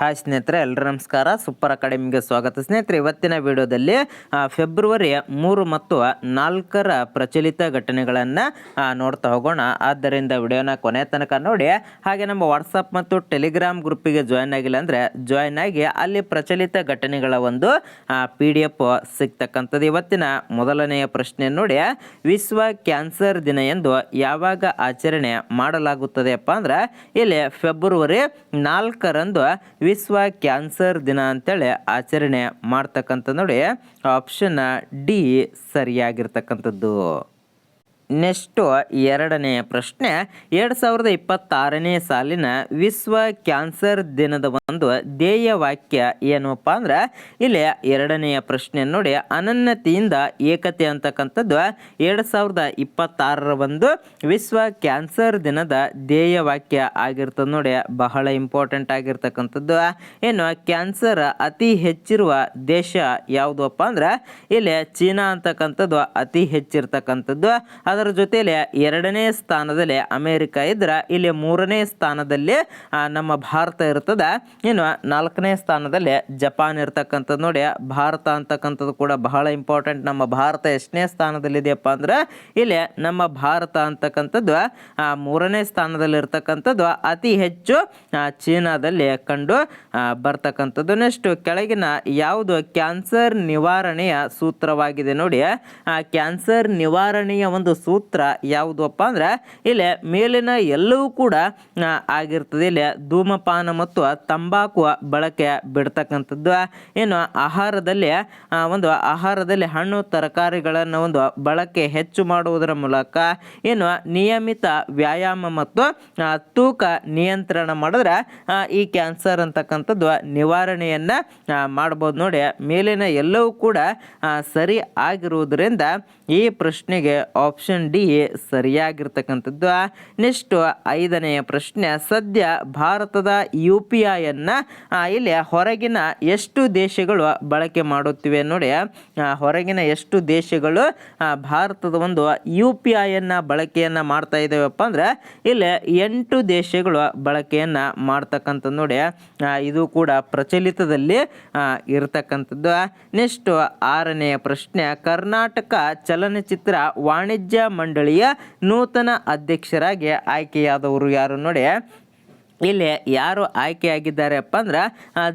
Hi ಸ್ನೇಹಿತರೆ, ಎಲ್ಲರೂ ನಮಸ್ಕಾರ. ಸೂಪರ್ ಅಕಾಡೆಮಿಗೆ ಸ್ವಾಗತ. ಸ್ನೇಹಿತರೆ, ಇವತ್ತಿನ ವಿಡಿಯೋದಲ್ಲಿ ಫೆಬ್ರವರಿ 3 ಮತ್ತು 4 ಪ್ರಚಲಿತ ಘಟನೆಗಳನ್ನು ನೋಡ್ತಾ ಹೋಗೋಣ. ಆದ್ದರಿಂದ ವಿಡಿಯೋನ ಕೊನೆ ತನಕ ನೋಡಿ. ಹಾಗೆ ನಮ್ಮ ವಾಟ್ಸಪ್ ಮತ್ತು ಟೆಲಿಗ್ರಾಮ್ ಗ್ರೂಪಿಗೆ ಜಾಯ್ನ್ ಆಗಿಲ್ಲ ಅಂದರೆ ಜಾಯ್ನ್ ಆಗಿ ಅಲ್ಲಿ ಪ್ರಚಲಿತ ಘಟನೆಗಳ ಒಂದು PDF ಸಿಗ್ತಕ್ಕಂಥದ್ದು. ಇವತ್ತಿನ ಮೊದಲನೆಯ ಪ್ರಶ್ನೆ ನೋಡಿ, ವಿಶ್ವ ಕ್ಯಾನ್ಸರ್ ದಿನ ಎಂದು ಯಾವಾಗ ಆಚರಣೆ ಮಾಡಲಾಗುತ್ತದೆಯಪ್ಪ ಅಂದ್ರೆ ಇಲ್ಲಿ ಫೆಬ್ರವರಿ 4ರಂದು ವಿಶ್ವ ಕ್ಯಾನ್ಸರ್ ದಿನ ಅಂತೇಳಿ ಆಚರಣೆ ಮಾಡ್ತಕ್ಕಂಥ ನೋಡಿ. Option D ಸರಿಯಾಗಿರ್ತಕ್ಕಂಥದ್ದು. ನೆಕ್ಸ್ಟು ಎರಡನೆಯ ಪ್ರಶ್ನೆ, 2026ನೇ ಸಾಲಿನ ವಿಶ್ವ ಕ್ಯಾನ್ಸರ್ ದಿನದ ಒಂದು ಧ್ಯೇಯ ವಾಕ್ಯ ಏನಪ್ಪ ಅಂದ್ರೆ ಇಲ್ಲಿ ಎರಡನೆಯ ಪ್ರಶ್ನೆ ನೋಡಿ, ಅನನ್ಯತೆಯಿಂದ ಏಕತೆ ಅಂತಕ್ಕಂಥದ್ದು 2026ರ ಒಂದು ವಿಶ್ವ ಕ್ಯಾನ್ಸರ್ ದಿನದ ಧ್ಯೇಯ ವಾಕ್ಯ ಆಗಿರ್ತದೆ ನೋಡಿ. ಬಹಳ ಇಂಪಾರ್ಟೆಂಟ್ ಆಗಿರ್ತಕ್ಕಂಥದ್ದು. ಏನು ಕ್ಯಾನ್ಸರ್ ಅತಿ ಹೆಚ್ಚಿರುವ ದೇಶ ಯಾವುದಪ್ಪ ಅಂದ್ರೆ ಇಲ್ಲಿ ಚೀನಾ ಅಂತಕ್ಕಂಥದ್ದು ಅತಿ ಹೆಚ್ಚಿರ್ತಕ್ಕಂಥದ್ದು. ಅದರ ಜೊತೆಯಲ್ಲಿ 2ನೇ ಸ್ಥಾನದಲ್ಲಿ ಅಮೇರಿಕ ಇದ್ರೆ ಇಲ್ಲಿ 3ನೇ ಸ್ಥಾನದಲ್ಲಿ ನಮ್ಮ ಭಾರತ ಇರ್ತದೆ. ಇನ್ನು 4ನೇ ಸ್ಥಾನದಲ್ಲಿ ಜಪಾನ್ ಇರ್ತಕ್ಕಂಥದ್ದು ನೋಡಿ. ಭಾರತ ಅಂತಕ್ಕಂಥದ್ದು ಕೂಡ ಬಹಳ ಇಂಪಾರ್ಟೆಂಟ್. ನಮ್ಮ ಭಾರತ ಎಷ್ಟನೇ ಸ್ಥಾನದಲ್ಲಿದೆಯಪ್ಪ ಅಂದ್ರೆ ಇಲ್ಲಿ ನಮ್ಮ ಭಾರತ ಅಂತಕ್ಕಂಥದ್ದು 3ನೇ ಸ್ಥಾನದಲ್ಲಿ ಇರ್ತಕ್ಕಂಥದ್ದು. ಅತಿ ಹೆಚ್ಚು ಚೀನಾದಲ್ಲಿ ಕಂಡು ಬರ್ತಕ್ಕಂಥದ್ದು. ನೆಕ್ಸ್ಟ್ ಕೆಳಗಿನ ಯಾವುದು ಕ್ಯಾನ್ಸರ್ ನಿವಾರಣೆಯ ಸೂತ್ರವಾಗಿದೆ ನೋಡಿ. ಕ್ಯಾನ್ಸರ್ ನಿವಾರಣೆಯ ಒಂದು ಸೂತ್ರ ಯಾವುದಪ್ಪ ಅಂದ್ರೆ ಇಲ್ಲಿ ಮೇಲಿನ ಎಲ್ಲವೂ ಕೂಡ ಆಗಿರ್ತದೆ. ಇಲ್ಲಿ ಧೂಮಪಾನ ಮತ್ತು ತಂಬಾಕು ಬಳಕೆ ಬಿಡ್ತಕ್ಕಂಥದ್ದು. ಏನು ಆಹಾರದಲ್ಲಿ ಹಣ್ಣು ತರಕಾರಿಗಳನ್ನು ಒಂದು ಬಳಕೆ ಹೆಚ್ಚು ಮಾಡುವುದರ ಮೂಲಕ ಏನು ನಿಯಮಿತ ವ್ಯಾಯಾಮ ಮತ್ತು ತೂಕ ನಿಯಂತ್ರಣ ಮಾಡಿದ್ರೆ ಈ ಕ್ಯಾನ್ಸರ್ ಅಂತಕ್ಕಂಥದ್ದು ನಿವಾರಣೆಯನ್ನ ಮಾಡ್ಬೋದು ನೋಡಿ. ಮೇಲಿನ ಎಲ್ಲವೂ ಕೂಡ ಸರಿ ಆಗಿರುವುದರಿಂದ ಈ ಪ್ರಶ್ನೆಗೆ ಆಪ್ಷನ್ ಡಿ ಸರಿಯಾಗಿರ್ತಕ್ಕಂಥದ್ದು. ನೆಕ್ಸ್ಟ್ 5ನೆಯ ಪ್ರಶ್ನೆ, ಸದ್ಯ ಭಾರತದ UPI ಇಲ್ಲಿ ಹೊರಗಿನ ಎಷ್ಟು ದೇಶಗಳು ಬಳಕೆ ಮಾಡುತ್ತಿವೆ ನೋಡಿ. ಹೊರಗಿನ ಎಷ್ಟು ದೇಶಗಳು ಭಾರತದ ಒಂದು UPI ಬಳಕೆಯನ್ನು ಮಾಡ್ತಾ ಇದ್ದಾವಪ್ಪ ಅಂದ್ರೆ ಇಲ್ಲಿ 8 ದೇಶಗಳು ಬಳಕೆಯನ್ನು ಮಾಡ್ತಕ್ಕಂಥದ್ದು ನೋಡಿ. ಇದು ಕೂಡ ಪ್ರಚಲಿತದಲ್ಲಿ ಇರತಕ್ಕಂಥದ್ದು. ನೆಕ್ಸ್ಟ್ 6ನೆಯ ಪ್ರಶ್ನೆ, ಕರ್ನಾಟಕ ಚಲನಚಿತ್ರ ವಾಣಿಜ್ಯ ಮಂಡಳಿಯ ನೂತನ ಅಧ್ಯಕ್ಷರಾಗಿ ಆಯ್ಕೆಯಾದವರು ಯಾರು ನೋಡಿ. ಇಲ್ಲಿ ಯಾರು ಆಯ್ಕೆಯಾಗಿದ್ದಾರೆಪ್ಪ ಅಂದ್ರೆ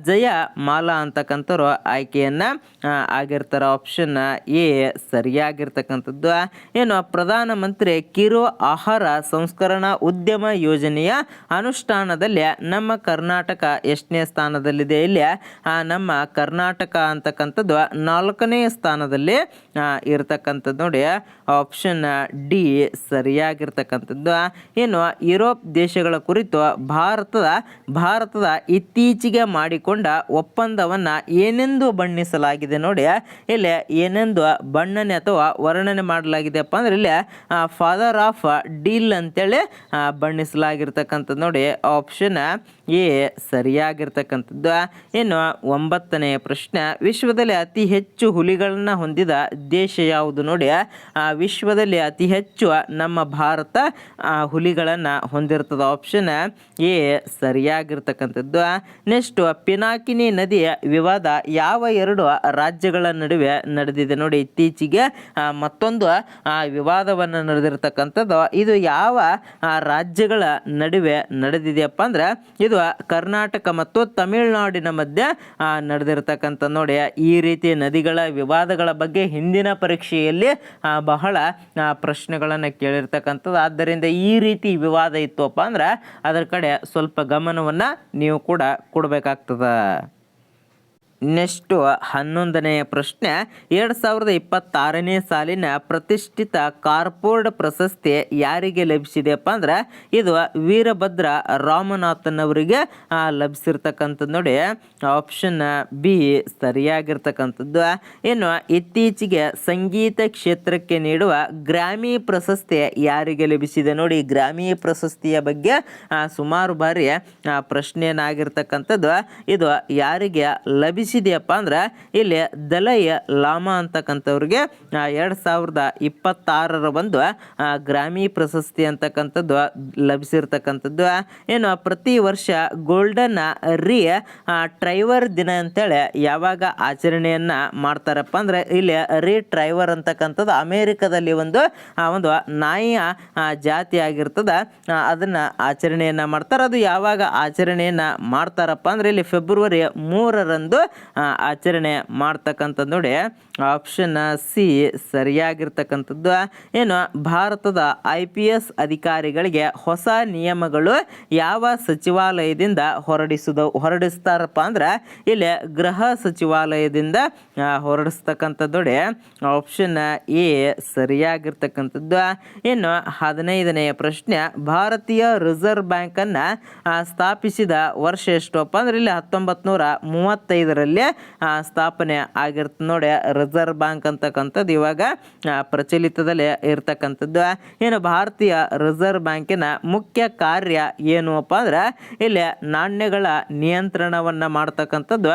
ಜಯ ಮಾಲಾ ಅಂತಕ್ಕಂಥವ್ರು ಆಯ್ಕೆಯನ್ನು ಆಗಿರ್ತಾರೆ. ಆಪ್ಷನ್ ಎ ಸರಿಯಾಗಿರ್ತಕ್ಕಂಥದ್ದು. ಏನು ಪ್ರಧಾನಮಂತ್ರಿ ಕಿರು ಆಹಾರ ಸಂಸ್ಕರಣಾ ಉದ್ಯಮ ಯೋಜನೆಯ ಅನುಷ್ಠಾನದಲ್ಲಿ ನಮ್ಮ ಕರ್ನಾಟಕ ಎಷ್ಟನೇ ಸ್ಥಾನದಲ್ಲಿದೆ. ಇಲ್ಲಿ ನಮ್ಮ ಕರ್ನಾಟಕ ಅಂತಕ್ಕಂಥದ್ದು 4ನೇ ಸ್ಥಾನದಲ್ಲಿ ಇರ್ತಕ್ಕಂಥದ್ದು ನೋಡಿ. ಆಪ್ಷನ್ ಡಿ ಸರಿಯಾಗಿರ್ತಕ್ಕಂಥದ್ದು. ಏನು ಯುರೋಪ್ ದೇಶಗಳ ಕುರಿತು ಭಾರತದ ಇತ್ತೀಚೆಗೆ ಮಾಡಿಕೊಂಡ ಒಪ್ಪಂದವನ್ನು ಏನೆಂದು ಬಣ್ಣಿಸಲಾಗಿದೆ ನೋಡಿ. ಇಲ್ಲಿ ಏನೆಂದು ಬಣ್ಣನೆ ಅಥವಾ ವರ್ಣನೆ ಮಾಡಲಾಗಿದೆಯಪ್ಪ ಅಂದ್ರೆ ಇಲ್ಲಿ ಫಾದರ್ ಆಫ್ ಡೀಲ್ ಅಂತೇಳಿ ಬಣ್ಣಿಸಲಾಗಿರ್ತಕ್ಕಂಥದ್ದು ನೋಡಿ. ಆಪ್ಷನ್ ಎ ಸರಿಯಾಗಿರ್ತಕ್ಕಂಥದ್ದು. ಇನ್ನು 9ನೆಯ ಪ್ರಶ್ನೆ, ವಿಶ್ವದಲ್ಲಿ ಅತಿ ಹೆಚ್ಚು ಹುಲಿಗಳನ್ನು ಹೊಂದಿದ ದೇಶ ಯಾವುದು ನೋಡಿ. ವಿಶ್ವದಲ್ಲಿ ಅತಿ ಹೆಚ್ಚು ನಮ್ಮ ಭಾರತ ಹುಲಿಗಳನ್ನು ಹೊಂದಿರ್ತದೆ. ಆಪ್ಷನ್ ಎ ಸರಿಯಾಗಿರ್ತಕ್ಕಂಥದ್ದು. ನೆಕ್ಸ್ಟ್ ಪಿನಾಕಿನಿ ನದಿಯ ವಿವಾದ ಯಾವ 2 ರಾಜ್ಯಗಳ ನಡುವೆ ನಡೆದಿದೆ ನೋಡಿ. ಇತ್ತೀಚೆಗೆ ಮತ್ತೊಂದು ವಿವಾದವನ್ನು ನಡೆದಿರ್ತಕ್ಕಂಥದ್ದು. ಇದು ಯಾವ ರಾಜ್ಯಗಳ ನಡುವೆ ನಡೆದಿದೆಯಪ್ಪ ಅಂದ್ರೆ ಇದು ಕರ್ನಾಟಕ ಮತ್ತು ತಮಿಳುನಾಡಿನ ಮಧ್ಯೆ ನಡೆದಿರ್ತಕ್ಕಂಥ ನೋಡಿ. ಈ ರೀತಿ ನದಿಗಳ ವಿವಾದಗಳ ಬಗ್ಗೆ ಹಿಂದಿನ ಪರೀಕ್ಷೆಯಲ್ಲಿ ಬಹಳ ಪ್ರಶ್ನೆಗಳನ್ನು ಕೇಳಿರ್ತಕ್ಕಂಥದ್ದು. ಆದ್ದರಿಂದ ಈ ರೀತಿ ವಿವಾದ ಇತ್ತುಪ್ಪ ಅಂದ್ರೆ ಅದರ ಕಡೆ ಸ್ವಲ್ಪ ಗಮನವನ್ನು ನೀವು ಕೂಡ ಕೊಡಬೇಕಾಗ್ತದೆ. ನೆಕ್ಸ್ಟು 11ನೆಯ ಪ್ರಶ್ನೆ, 2026ನೇ ಸಾಲಿನ ಪ್ರತಿಷ್ಠಿತ ಕಾರ್ಪೋರ್ಡ್ ಪ್ರಶಸ್ತಿ ಯಾರಿಗೆ ಲಭಿಸಿದೆಯಪ್ಪ ಅಂದ್ರೆ ಇದು ವೀರಭದ್ರ ರಾಮನಾಥನ್ ಅವರಿಗೆ ಲಭಿಸಿರ್ತಕ್ಕಂಥದ್ದು ನೋಡಿ. ಆಪ್ಷನ್ ಬಿ ಸರಿಯಾಗಿರ್ತಕ್ಕಂಥದ್ದು. ಇನ್ನು ಇತ್ತೀಚೆಗೆ ಸಂಗೀತ ಕ್ಷೇತ್ರಕ್ಕೆ ನೀಡುವ ಗ್ರಾಮಿ ಪ್ರಶಸ್ತಿ ಯಾರಿಗೆ ಲಭಿಸಿದೆ ನೋಡಿ. ಗ್ರಾಮಿ ಪ್ರಶಸ್ತಿಯ ಬಗ್ಗೆ ಸುಮಾರು ಬಾರಿ ಪ್ರಶ್ನೆಯನ್ನಾಗಿರ್ತಕ್ಕಂಥದ್ದು. ಇದು ಯಾರಿಗೆ ಲಭಿಸಿದೆ ಲಭಿಸಿದೆಯಪ್ಪ ಅಂದ್ರೆ ಇಲ್ಲಿ ದಲೈ ಲಾಮಾ ಅಂತಕ್ಕಂಥವ್ರಿಗೆ 2026 ಒಂದು ಗ್ರಾಮಿ ಪ್ರಶಸ್ತಿ ಅಂತಕ್ಕಂಥದ್ದು ಲಭಿಸಿರ್ತಕ್ಕಂಥದ್ದು. ಏನು ಪ್ರತಿ ವರ್ಷ ಗೋಲ್ಡನ್ ಟ್ರೈವರ್ ದಿನ ಅಂತೇಳಿ ಯಾವಾಗ ಆಚರಣೆಯನ್ನ ಮಾಡ್ತಾರಪ್ಪ ಅಂದ್ರೆ ಇಲ್ಲಿ ಟ್ರೈವರ್ ಅಂತಕ್ಕಂಥದ್ದು ಅಮೇರಿಕದಲ್ಲಿ ಒಂದು ನಾಯಿಯ ಜಾತಿ ಆಗಿರ್ತದ, ಅದನ್ನ ಆಚರಣೆಯನ್ನ ಮಾಡ್ತಾರೆ. ಅದು ಯಾವಾಗ ಆಚರಣೆಯನ್ನ ಮಾಡ್ತಾರಪ್ಪ ಅಂದ್ರೆ ಇಲ್ಲಿ ಫೆಬ್ರವರಿ 3ರಂದು ಆಚರಣೆ ಮಾಡ್ತಕ್ಕಂಥದ್ದು. ನೋಡಿ ಆಪ್ಷನ್ ಸಿ ಸರಿಯಾಗಿರ್ತಕ್ಕಂಥದ್ದು. ಏನು ಭಾರತದ IPS ಅಧಿಕಾರಿಗಳಿಗೆ ಹೊಸ ನಿಯಮಗಳು ಯಾವ ಸಚಿವಾಲಯದಿಂದ ಹೊರಡಿಸ್ತಾರಪ್ಪ ಅಂದ್ರೆ ಇಲ್ಲಿ ಗೃಹ ಸಚಿವಾಲಯದಿಂದ ಹೊರಡಿಸ್ತಕ್ಕಂಥದ್ದು. ನೋಡಿ ಆಪ್ಷನ್ ಎ ಸರಿಯಾಗಿರ್ತಕ್ಕಂಥದ್ದು. ಇನ್ನು 15ನೇ ಪ್ರಶ್ನೆ, ಭಾರತೀಯ ರಿಸರ್ವ್ ಬ್ಯಾಂಕ್ ಅನ್ನ ಸ್ಥಾಪಿಸಿದ ವರ್ಷ ಎಷ್ಟಪ್ಪ ಅಂದ್ರೆ ಇಲ್ಲಿ 1935ರಲ್ಲಿ ಸ್ಥಾಪನೆ ಆಗಿರ್ತದೆ. ನೋಡಿ ರಿಸರ್ವ್ ಬ್ಯಾಂಕ್ ಅಂತಕ್ಕಂಥದ್ದು ಇವಾಗ ಪ್ರಚಲಿತದಲ್ಲಿ ಇರ್ತಕ್ಕಂಥದ್ದು. ಏನು ಭಾರತೀಯ ರಿಸರ್ವ್ ಬ್ಯಾಂಕಿನ ಮುಖ್ಯ ಕಾರ್ಯ ಏನಪ್ಪ ಅಂದ್ರೆ ಇಲ್ಲಿ ನಾಣ್ಯಗಳ ನಿಯಂತ್ರಣವನ್ನ ಮಾಡ್ತಕ್ಕಂಥದ್ದು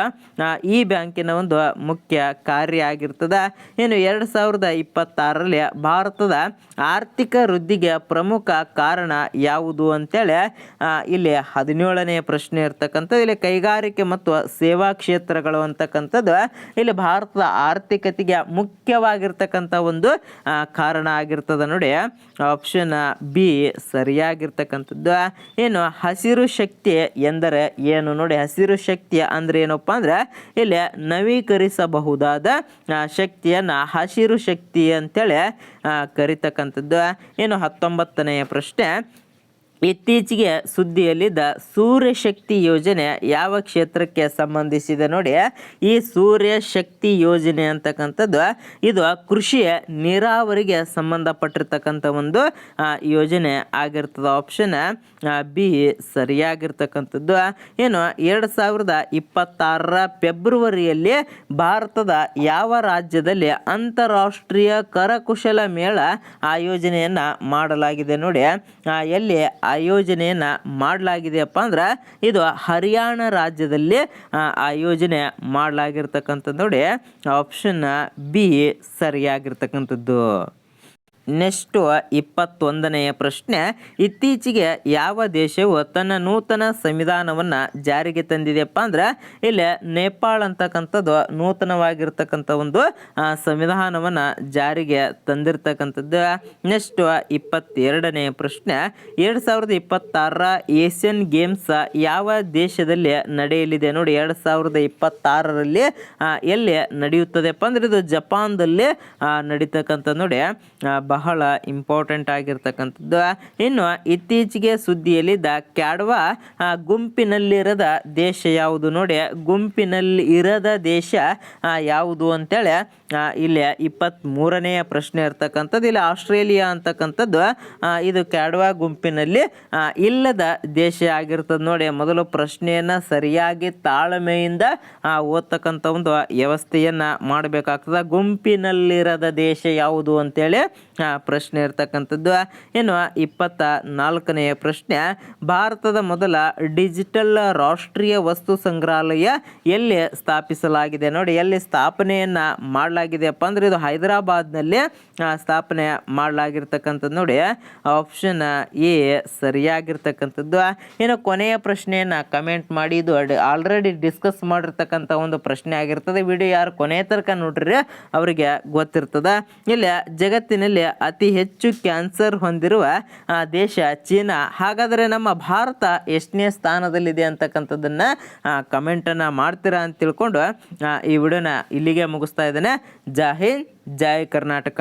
ಈ ಬ್ಯಾಂಕಿನ ಒಂದು ಮುಖ್ಯ ಕಾರ್ಯ ಆಗಿರ್ತದೆ. ಇನ್ನು 2026ರಲ್ಲಿ ಭಾರತದ ಆರ್ಥಿಕ ವೃದ್ಧಿಗೆ ಪ್ರಮುಖ ಕಾರಣ ಯಾವುದು ಅಂತೇಳಿ ಇಲ್ಲಿ 17ನೇ ಪ್ರಶ್ನೆ ಇರ್ತಕ್ಕಂಥದ್ದು. ಇಲ್ಲಿ ಕೈಗಾರಿಕೆ ಮತ್ತು ಸೇವಾ ಕ್ಷೇತ್ರಗಳು ಅಂತಕ್ಕಂಥದ್ದು ಇಲ್ಲಿ ಭಾರತದ ಆರ್ಥಿಕತೆಗೆ ಮುಖ್ಯವಾಗಿರ್ತಕ್ಕಂಥ ಒಂದು ಕಾರಣ ಆಗಿರ್ತದೆ. ನೋಡಿ ಆಪ್ಷನ್ ಬಿ ಸರಿಯಾಗಿರ್ತಕ್ಕಂಥದ್ದು. ಏನು ಹಸಿರು ಶಕ್ತಿ ಎಂದರೆ ಏನು? ನೋಡಿ ಹಸಿರು ಶಕ್ತಿ ಅಂದ್ರೆ ಏನಪ್ಪ ಅಂದ್ರೆ ಇಲ್ಲಿ ನವೀಕರಿಸಬಹುದಾದ ಶಕ್ತಿಯನ್ನ ಹಸಿರು ಶಕ್ತಿ ಅಂತೇಳಿ ಕರಿತಕ್ಕಂಥದ್ದು. ಏನು 19ನೇ ಪ್ರಶ್ನೆ, ಇತ್ತೀಚೆಗೆ ಸುದ್ದಿಯಲ್ಲಿದ್ದ ಸೂರ್ಯಶಕ್ತಿ ಯೋಜನೆ ಯಾವ ಕ್ಷೇತ್ರಕ್ಕೆ ಸಂಬಂಧಿಸಿದೆ? ನೋಡಿ ಈ ಸೂರ್ಯಶಕ್ತಿ ಯೋಜನೆ ಅಂತಕ್ಕಂಥದ್ದು ಇದು ಕೃಷಿ ನೀರಾವರಿಗೆ ಸಂಬಂಧಪಟ್ಟಿರ್ತಕ್ಕಂಥ ಒಂದು ಯೋಜನೆ ಆಗಿರ್ತದೆ. ಆಪ್ಷನ್ ಬಿ ಸರಿಯಾಗಿರ್ತಕ್ಕಂಥದ್ದು. ಏನು 2026 ಫೆಬ್ರವರಿಯಲ್ಲಿ ಭಾರತದ ಯಾವ ರಾಜ್ಯದಲ್ಲಿ ಅಂತಾರಾಷ್ಟ್ರೀಯ ಕರಕುಶಲ ಮೇಳ ಆಯೋಜನೆಯನ್ನ ಮಾಡಲಾಗಿದೆ? ನೋಡಿ ಎಲ್ಲಿ ಆಯೋಜನೆಯನ್ನ ಮಾಡಲಾಗಿದೆಯಪ್ಪ ಅಂದ್ರೆ ಇದು ಹರಿಯಾಣ ರಾಜ್ಯದಲ್ಲಿ ಆಯೋಜನೆ ಮಾಡಲಾಗಿರ್ತಕ್ಕಂಥದ್ದು. ನೋಡಿ ಆಪ್ಷನ್ ಬಿ ಸರಿಯಾಗಿರ್ತಕ್ಕಂಥದ್ದು. ನೆಕ್ಸ್ಟ್ 21ನೇ ಪ್ರಶ್ನೆ, ಇತ್ತೀಚೆಗೆ ಯಾವ ದೇಶವು ತನ್ನ ನೂತನ ಸಂವಿಧಾನವನ್ನು ಜಾರಿಗೆ ತಂದಿದೆಯಪ್ಪ ಅಂದ್ರೆ ಇಲ್ಲಿ ನೇಪಾಳ ಅಂತಕ್ಕಂಥದ್ದು ನೂತನವಾಗಿರ್ತಕ್ಕಂಥ ಒಂದು ಸಂವಿಧಾನವನ್ನು ಜಾರಿಗೆ ತಂದಿರತಕ್ಕಂಥದ್ದು. ನೆಕ್ಸ್ಟ್ 22ನೇ ಪ್ರಶ್ನೆ, 2026 ಏಷ್ಯನ್ ಗೇಮ್ಸ್ ಯಾವ ದೇಶದಲ್ಲಿ ನಡೆಯಲಿದೆ? ನೋಡಿ 2026ರಲ್ಲಿ ಎಲ್ಲಿ ನಡೆಯುತ್ತದೆಪ್ಪ ಅಂದ್ರೆ ಇದು ಜಪಾನ್ದಲ್ಲಿ ನಡೀತಕ್ಕಂಥದ್ದು. ನೋಡಿ ಬಹಳ ಇಂಪಾರ್ಟೆಂಟ್ ಆಗಿರ್ತಕ್ಕಂಥದ್ದು. ಇನ್ನು ಇತ್ತೀಚೆಗೆ ಸುದ್ದಿಯಲ್ಲಿದ್ದ ಕ್ಯಾಡ್ವಾ ಗುಂಪಿನಲ್ಲಿರದ ದೇಶ ಯಾವುದು? ನೋಡಿ ಗುಂಪಿನಲ್ಲಿ ಇರದ ದೇಶ ಯಾವುದು ಅಂತೇಳಿ ಇಲ್ಲಿ 23ನೇ ಪ್ರಶ್ನೆ ಇರ್ತಕ್ಕಂಥದ್ದು. ಇಲ್ಲಿ ಆಸ್ಟ್ರೇಲಿಯಾ ಅಂತಕ್ಕಂಥದ್ದು ಇದು ಕ್ಯಾಡ್ವಾ ಗುಂಪಿನಲ್ಲಿ ಇಲ್ಲದ ದೇಶ ಆಗಿರ್ತದೆ. ನೋಡಿ ಮೊದಲು ಪ್ರಶ್ನೆಯನ್ನ ಸರಿಯಾಗಿ ತಾಳ್ಮೆಯಿಂದ ಓದ್ತಕ್ಕಂಥ ಒಂದು ವ್ಯವಸ್ಥೆಯನ್ನ ಮಾಡಬೇಕಾಗ್ತದೆ. ಗುಂಪಿನಲ್ಲಿರದ ದೇಶ ಯಾವುದು ಅಂತೇಳಿ ಪ್ರಶ್ನೆ ಇರ್ತಕ್ಕಂಥದ್ದು. ಇನ್ನು 24ನೇ ಪ್ರಶ್ನೆ, ಭಾರತದ ಮೊದಲ ಡಿಜಿಟಲ್ ರಾಷ್ಟ್ರೀಯ ವಸ್ತು ಸಂಗ್ರಹಾಲಯ ಎಲ್ಲಿ ಸ್ಥಾಪಿಸಲಾಗಿದೆ? ನೋಡಿ ಎಲ್ಲಿ ಸ್ಥಾಪನೆಯನ್ನ ಮಾಡಲಾಗಿದೆಯಪ್ಪ ಅಂದ್ರೆ ಇದು ಹೈದರಾಬಾದ್ನಲ್ಲಿ ಸ್ಥಾಪನೆ ಮಾಡಲಾಗಿರ್ತಕ್ಕಂಥದ್ದು. ನೋಡಿ ಆಪ್ಷನ್ ಎ ಸರಿಯಾಗಿರ್ತಕ್ಕಂಥದ್ದು. ಇನ್ನು ಕೊನೆಯ ಪ್ರಶ್ನೆಯನ್ನ ಕಮೆಂಟ್ ಮಾಡಿ, ಇದು ಆಲ್ರೆಡಿ ಡಿಸ್ಕಸ್ ಮಾಡಿರ್ತಕ್ಕಂಥ ಒಂದು ಪ್ರಶ್ನೆ ಆಗಿರ್ತದೆ. ವಿಡಿಯೋ ಯಾರು ಕೊನೆಯ ತನಕ ನೋಡ್ರಿ ಅವರಿಗೆ ಗೊತ್ತಿರ್ತದೆ. ಇಲ್ಲಿ ಜಗತ್ತಿನಲ್ಲಿ ಅತಿ ಹೆಚ್ಚು ಕ್ಯಾನ್ಸರ್ ಹೊಂದಿರುವ ದೇಶ ಚೀನಾ. ಹಾಗಾದರೆ ನಮ್ಮ ಭಾರತ ಎಷ್ಟನೇ ಸ್ಥಾನದಲ್ಲಿದೆ ಅಂತಕ್ಕಂಥದ್ದನ್ನು ಕಮೆಂಟನ್ನು ಮಾಡ್ತೀರಾ ಅಂತ ತಿಳ್ಕೊಂಡು ಈ ವಿಡಿಯೋನ ಇಲ್ಲಿಗೆ ಮುಗಿಸ್ತಾ ಇದ್ದೇನೆ. ಜೈ ಹಿಂದ್, ಜೈ ಕರ್ನಾಟಕ.